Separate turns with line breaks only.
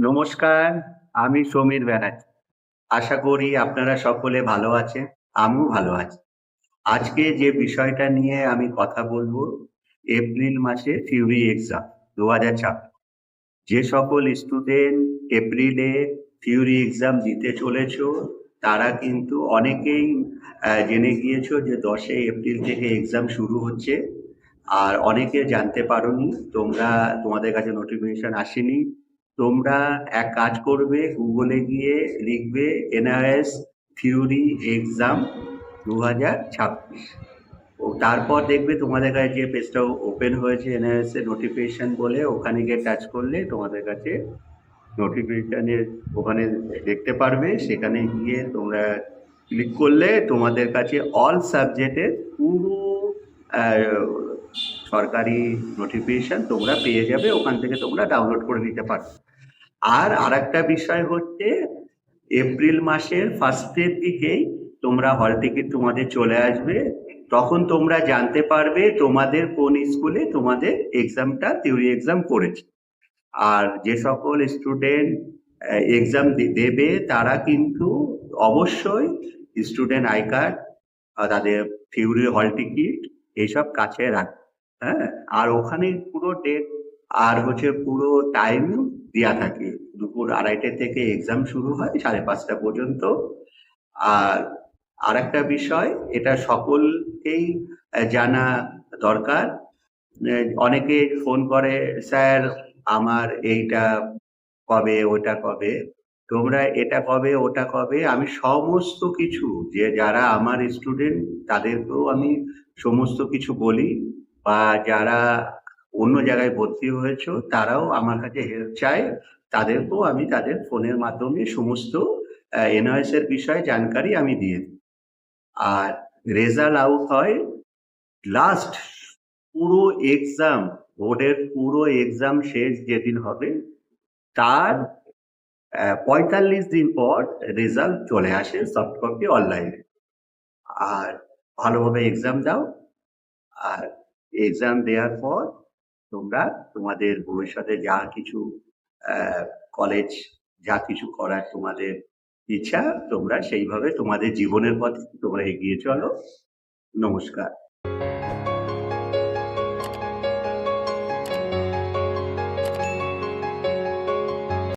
নমস্কার, আমি সমীর ব্যানার্জি। আশা করি আপনারা সকলে ভালো আছেন। আমিও ভালো আছি। আজকে যে বিষয়টা নিয়ে আমি কথা বলব, এপ্রিল মাসে থিওরি এক্সাম ২০২৬। যে সকল স্টুডেন্ট এপ্রিলে থিওরি এক্সাম দিতে চলেছ, তারা কিন্তু অনেকেই জেনে গিয়েছো যে ১০ এপ্রিল থেকে এক্সাম শুরু হচ্ছে। আর অনেকে জানতে পারোনি, তোমাদের কাছে নোটিফিকেশন আসেনি। তোমরা এক কাজ করবে, গুগলে গিয়ে লিখবে এনআইএস থিওরি এক্সাম ২০২৬। ও তারপর দেখবে তোমাদের কাছে যে পেজটা ওপেন হয়েছে এনআইএস এর নোটিফিকেশন বলে, ওখানে গিয়ে টাচ করলে তোমাদের কাছে নোটিফিকেশনের ওখানে দেখতে পারবে। সেখানে গিয়ে তোমরা ক্লিক করলে তোমাদের কাছে অল সাবজেক্টের পুরো সরকারি নোটিফিকেশন তোমরা পেয়ে যাবে। ওখান থেকে তোমরা ডাউনলোড করে নিতে পারো। আর আরেকটা বিষয় হচ্ছে, এপ্রিল মাসের ফার্স্টের দিকেই তোমরা হল টিকিট তোমাদের চলে আসবে। তখন তোমরা জানতে পারবে তোমাদের কোন স্কুলে তোমাদের এক্সামটা থিওরি এক্সাম পড়েছে। আর যে সকল স্টুডেন্ট এক্সাম দেবে তারা কিন্তু অবশ্যই স্টুডেন্ট আই কার্ড, তাদের থিওরি হল টিকিট এইসব কাছে রাখবে। হ্যাঁ, আর ওখানে পুরো ডেট আর হচ্ছে পুরো টাইম দেওয়া থাকে। দুপুর 2:30 থেকে এক্সাম শুরু হয় 5:30 পর্যন্ত। আর আরেকটা বিষয়, এটা সকলকেই জানা দরকার। অনেকে ফোন করে, স্যার আমার এইটা কবে, ওটা কবে। তোমরা এটা কবে ওটা কবে, আমি সমস্ত কিছু, যে যারা আমার স্টুডেন্ট তাদেরকেও আমি সমস্ত কিছু বলি, বা যারা অন্য জায়গায় ভর্তি হয়েছে তারাও আমার কাছে হেল্প চায়, তাদেরকেও আমি তাদের ফোনের মাধ্যমে সমস্ত এনওএস এর বিষয়ে জানকারি আমি দিয়ে দিই। আর রেজাল্ট আউট হয় লাস্ট, পুরো এক্সাম, বোর্ডের পুরো এক্সাম শেষ যেদিন হবে তার ৪৫ দিন পর রেজাল্ট চলে আসে সফট কপি অনলাইনে। আর ভালোভাবে এক্সাম দাও। আর এক্সাম দেওয়ার পর তোমরা তোমাদের ভবিষ্যতে যা কিছু কলেজ, যা কিছু করার তোমাদের ইচ্ছা, তোমরা সেইভাবে তোমাদের জীবনের পথে তোমরা এগিয়ে চলো। নমস্কার।